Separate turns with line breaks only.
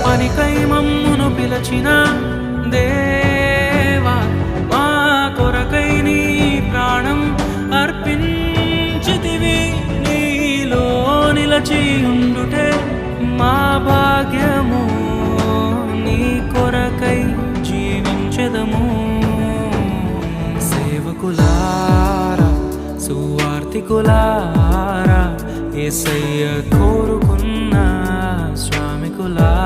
పనికై మమ్మును పిలచిన దేవా, మా కొరకై నీ ప్రాణం అర్పించితివి. నీలో నిలచి ఉండుటే మా భాగ్యము, నీ కొరకై జీవించెదము. సేవకులారా, సువార్తికులారా, యేసయ్య కోరుకున్న శ్రామికులారా,